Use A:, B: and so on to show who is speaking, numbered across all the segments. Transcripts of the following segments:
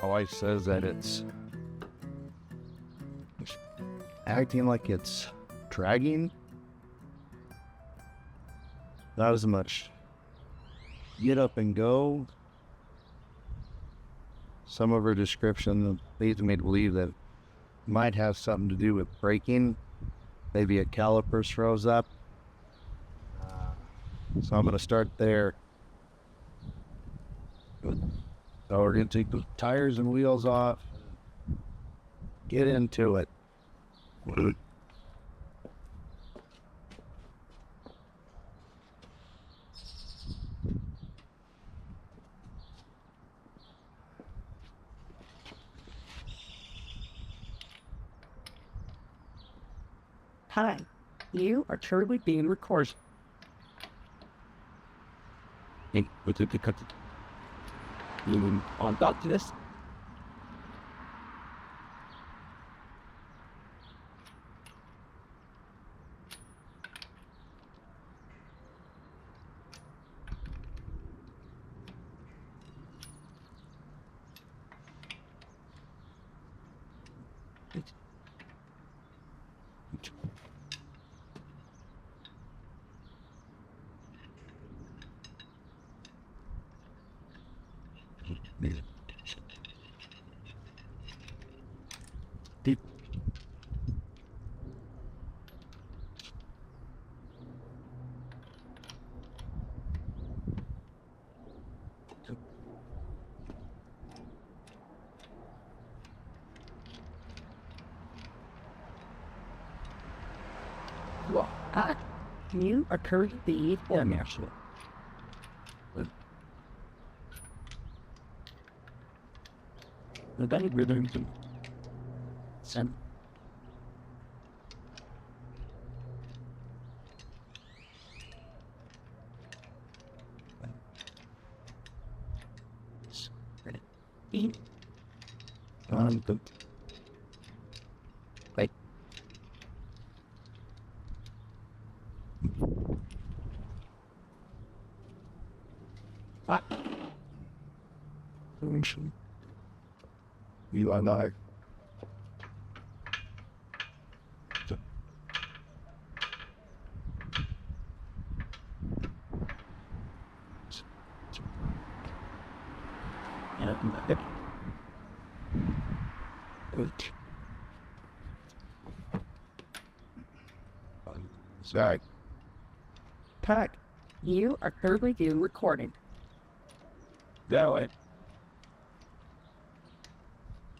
A: wife says that it's acting like it's dragging. Not as much get up and go. Some of her description leads me to believe that it might have something to do with braking. Maybe a caliper froze up. So I'm going to start there. So we're going to take the tires and wheels off. Get into it.
B: Hi, you are currently being recorded.
A: Hey, what's it? You on top to this? Deep.
B: Well, you are currently being recorded.
A: That we're doing to
B: Some eat
A: good.
B: like
A: You and I. Sorry.
B: Pat, you are currently being recorded.
A: That way.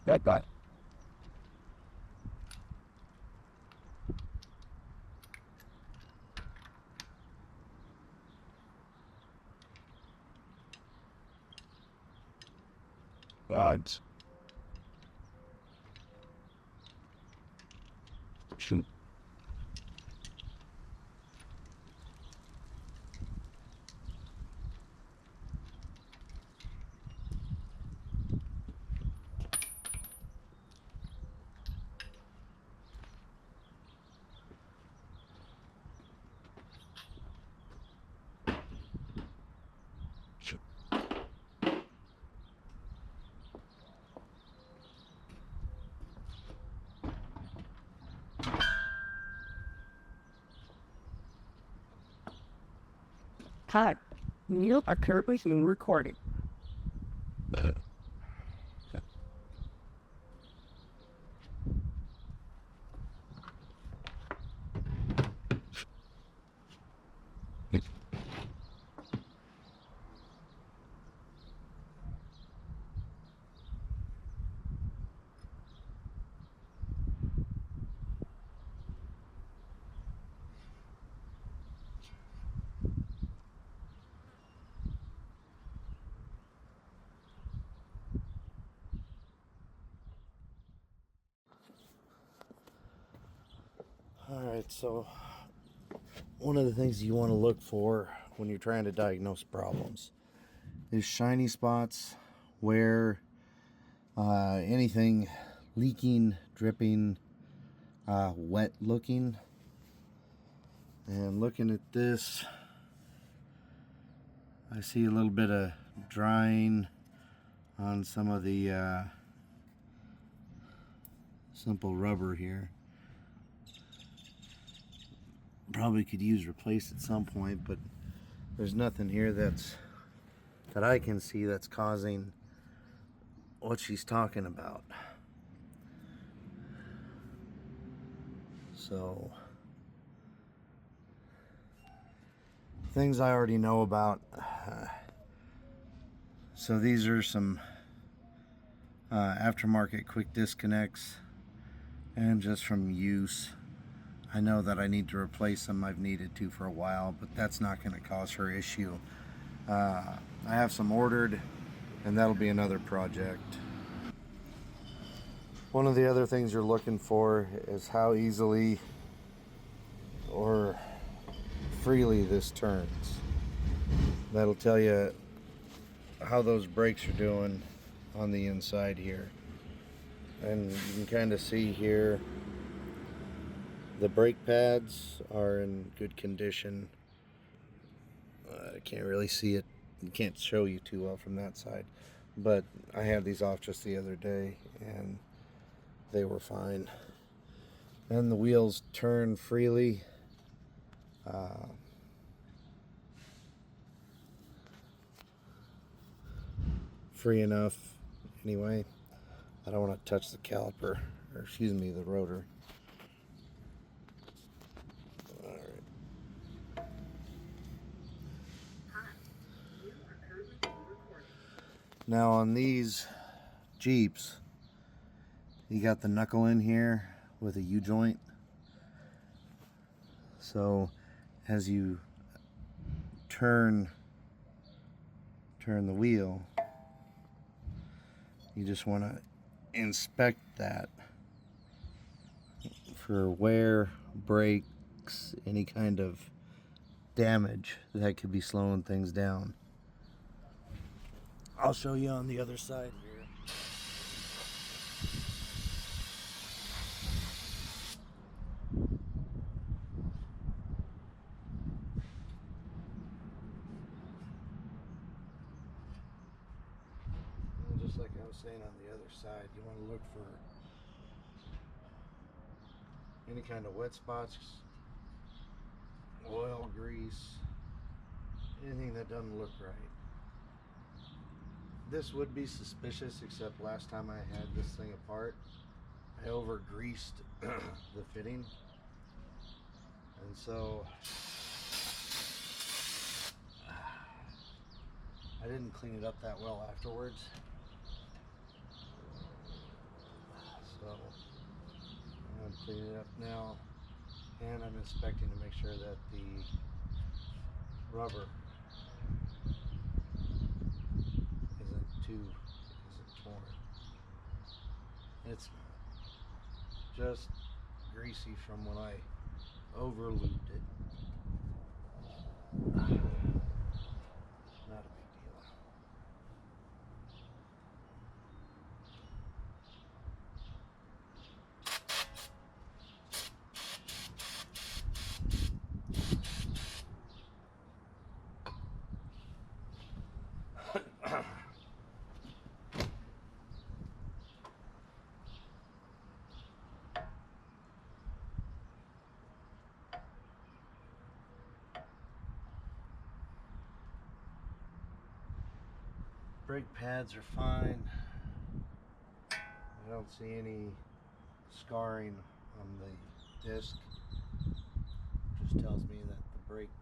A: That guy. Odds. Shoot.
B: Pat, you are currently being recorded.
A: Alright, so one of the things you want to look for when you're trying to diagnose problems is shiny spots, where anything leaking, dripping, wet looking. And looking at this, I see a little bit of drying on some of the simple rubber here. Probably could use replaced at some point, but there's nothing here that I can see that's causing what she's talking about. So things I already know about. So these are some aftermarket quick disconnects, and just from use, I know that I need to replace them. I've needed to for a while, but that's not going to cause her issue. I have some ordered, and that'll be another project. One of the other things you're looking for is how easily or freely this turns. That'll tell you how those brakes are doing on the inside here. And you can kind of see here the brake pads are in good condition. I can't really see it, can't show you too well from that side, but I had these off just the other day and they were fine. And the wheels turn freely. Free enough anyway. I don't want to touch the caliper, or excuse me, the rotor. Alright. Now on these Jeeps, you got the knuckle in here with a U-joint. So as you turn the wheel, you just want to inspect that for wear, breaks, any kind of damage that could be slowing things down. I'll show you on the other side here. And just like I was saying on the other side, you want to look for any kind of wet spots, oil, grease, anything that doesn't look right. This would be suspicious, except last time I had this thing apart, I over greased the fitting, and so I didn't clean it up that well afterwards. So I'm going to clean it up now, and I'm inspecting to make sure that the rubber isn't torn. It's just greasy from when I over lubed it. Not a big deal. Brake pads are fine. I don't see any scarring on the disc. Just tells me that the brake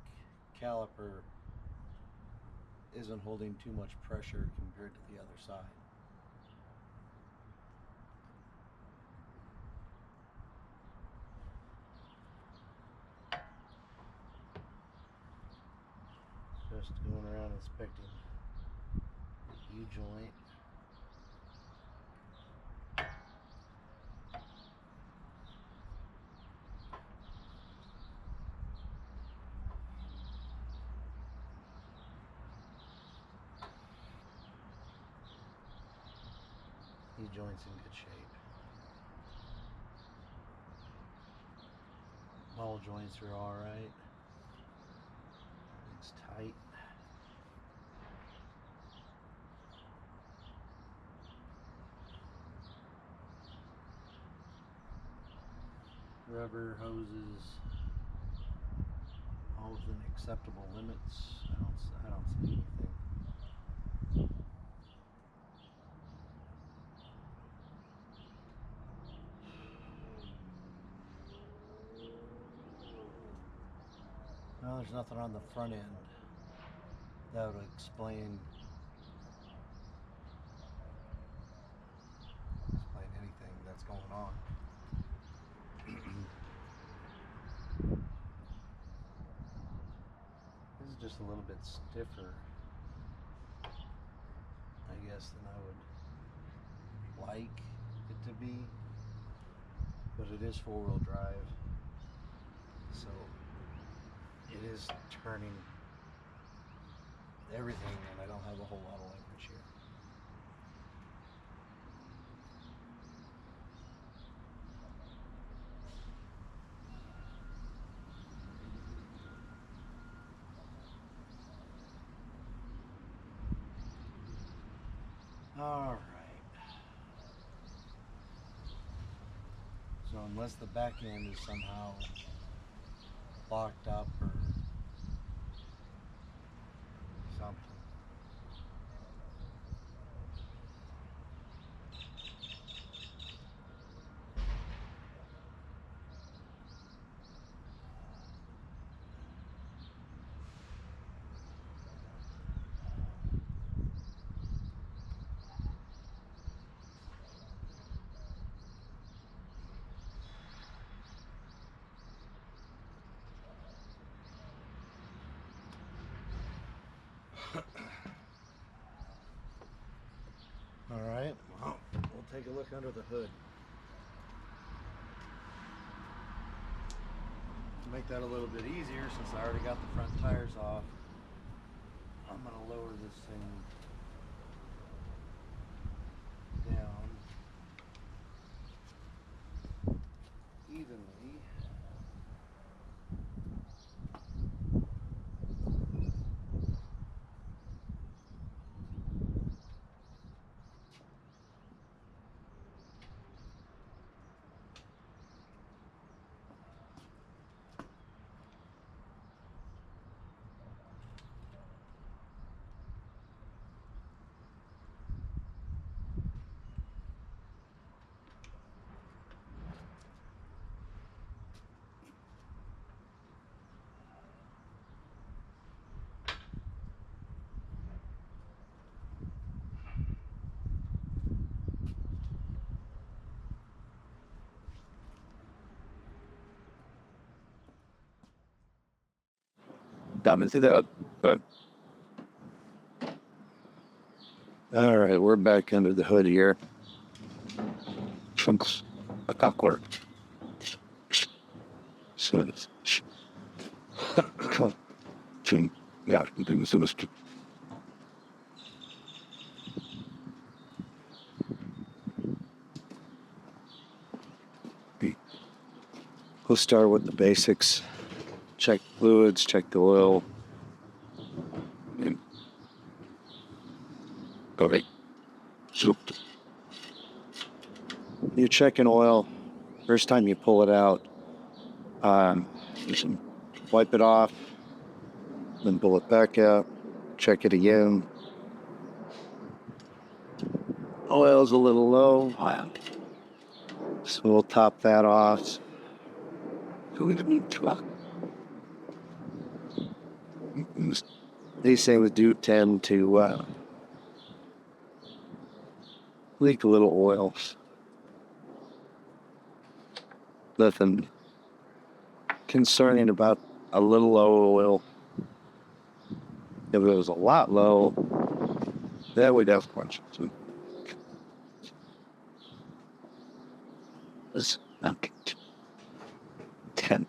A: caliper isn't holding too much pressure compared to the other side. Just going around inspecting the U-joint. U-joint's in good shape. Ball joints are alright. It's tight. rubber hoses, all within acceptable limits. I don't see anything. No, there's nothing on the front end that would explain anything that's going on. This is just a little bit stiffer, I guess, than I would like it to be, but it is four-wheel drive, so it is turning everything, and I don't have a whole lot of leverage here. All right. So unless the back end is somehow locked up or something. All right, well, we'll take a look under the hood. To make that a little bit easier, since I already got the front tires off, I'm going to lower this thing down evenly.
C: Diamonds to that. Good. All right, we're back under the hood here. Chunks a cockler. So it's yeah, things in this. We'll start with the basics. Check fluids, check the oil. Okay. So you're checking oil. First time you pull it out, you wipe it off, then pull it back out, check it again. Oil's a little low, so we'll top that off. These things do tend to leak a little oil. Nothing concerning about a little low oil. If it was a lot low, then we'd have questions. Let's okay. 10.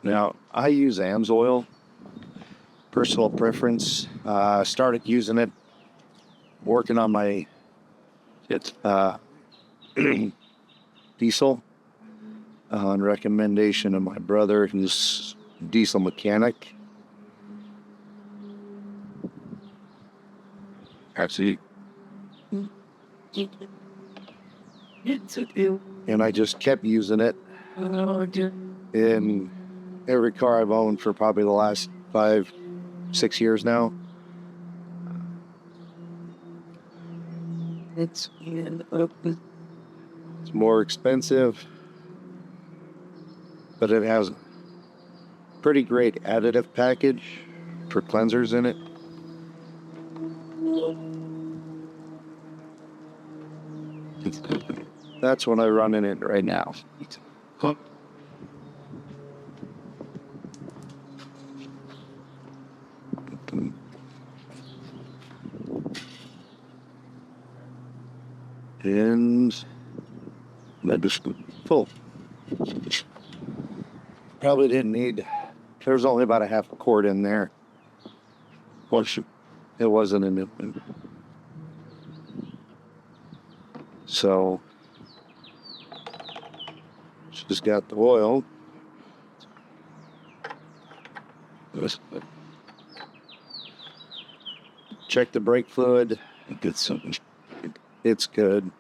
C: Now, I use AMSOIL, personal preference. Started using it, working on my diesel on recommendation of my brother, who's a diesel mechanic. Actually, and I just kept using it in every car I've owned for probably the last 5-6 years now. It's more expensive, but it has a pretty great additive package for cleansers in it. That's what I run in it right now. And that is full. Probably didn't need. There's only about a half a quart in there. It wasn't in it. So just got the oil. Check the brake fluid. It's good.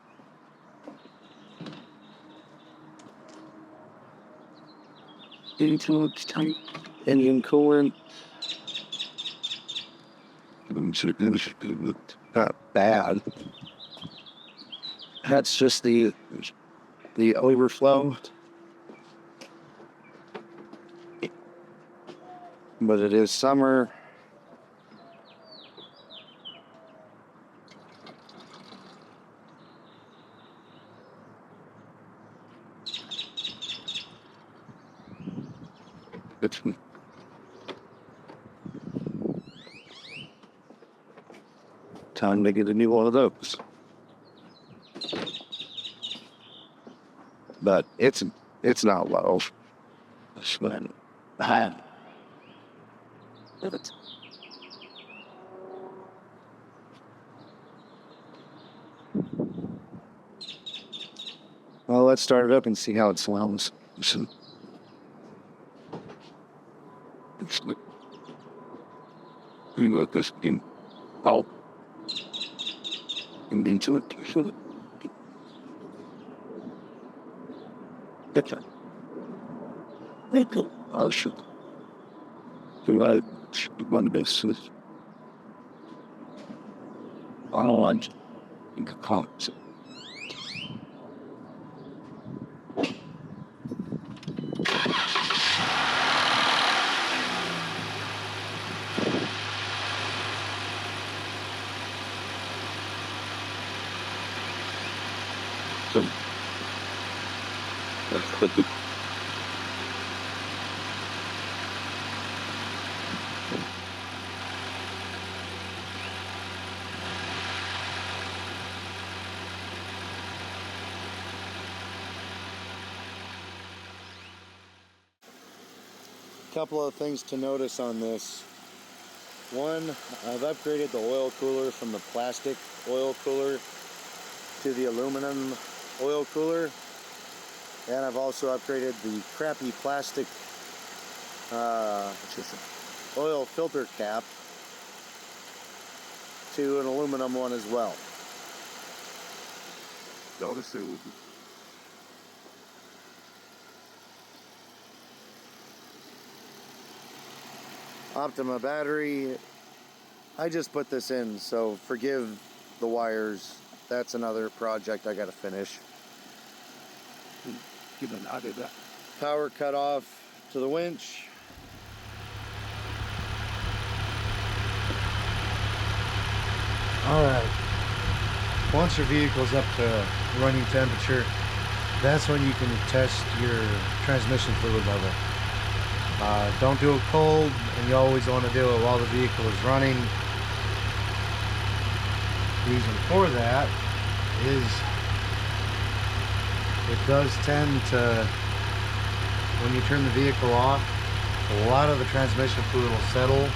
C: Engine coolant. Not bad. That's just the overflow. But it is summer. It's time to get a new one of those. But it's not low. Well, let's start it up and see how it smells. You got this in out and into it. That's it. I'll shoot. So I run this. I don't want to come. Couple of things to notice on this. One, I've upgraded the oil cooler from the plastic oil cooler to the aluminum oil cooler, and I've also upgraded the crappy plastic oil filter cap to an aluminum one as well. Optima battery, I just put this in, so forgive the wires. That's another project I gotta finish. Power cut off to the winch. Alright, once your vehicle's up to running temperature, that's when you can test your transmission fluid level. Don't do it cold, and you always want to do it while the vehicle is running. The reason for that is it does tend to, when you turn the vehicle off, a lot of the transmission fluid will settle,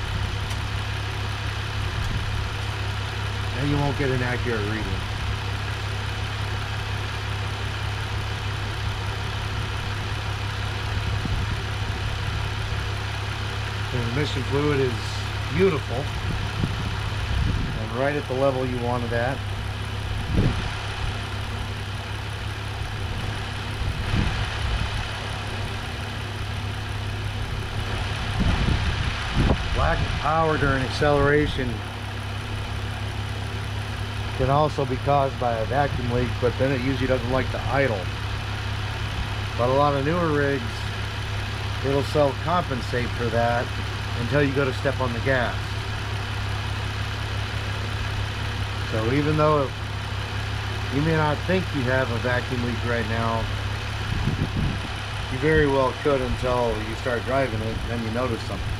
C: and you won't get an accurate reading.
A: Transmission fluid is beautiful and right at the level you want it at. Lack of power during acceleration can also be caused by a vacuum leak, but then it usually doesn't like to idle. But a lot of newer rigs, it'll self-compensate for that until you go to step on the gas. So even though you may not think you have a vacuum leak right now, you very well could until you start driving it, and then you notice something.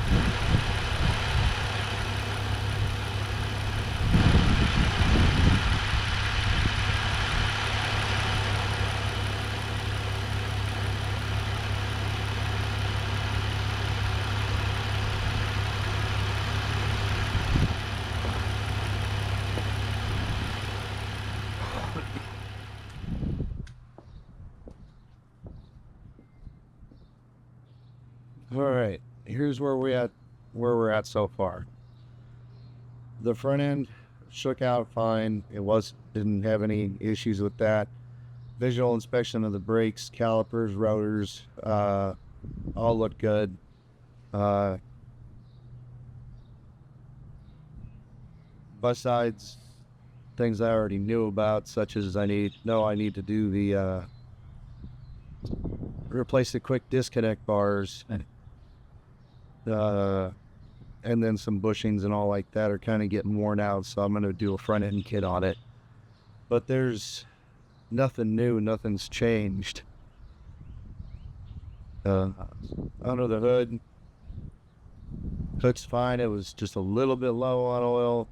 A: All right, here's where we're at so far. The front end shook out fine. Didn't have any issues with that. Visual inspection of the brakes, calipers, rotors, all look good. Besides things I already knew about, such as I need to do the replace the quick disconnect bars, and then some bushings and all like that are kind of getting worn out, so I'm going to do a front end kit on it. But there's nothing new, nothing's changed. Under the hood, hood's fine. It was just a little bit low on oil,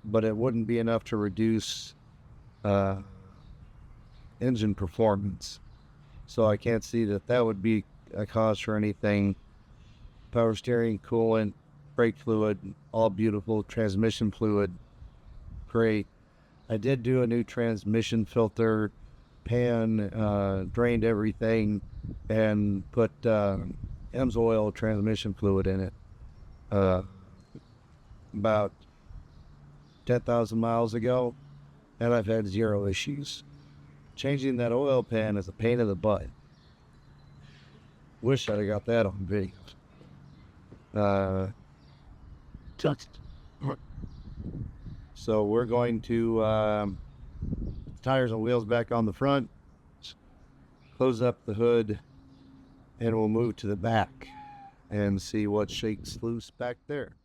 A: but it wouldn't be enough to reduce engine performance. So I can't see that would be a cause for anything. Power steering, coolant, brake fluid, all beautiful. Transmission fluid, great. I did do a new transmission filter, pan, drained everything, and put Emsoil transmission fluid in it about 10,000 miles ago, and I've had zero issues. Changing that oil pan is a pain in the butt. Wish I'd have got that on video. So we're going to tires and wheels back on the front, close up the hood, and we'll move to the back and see what shakes loose back there.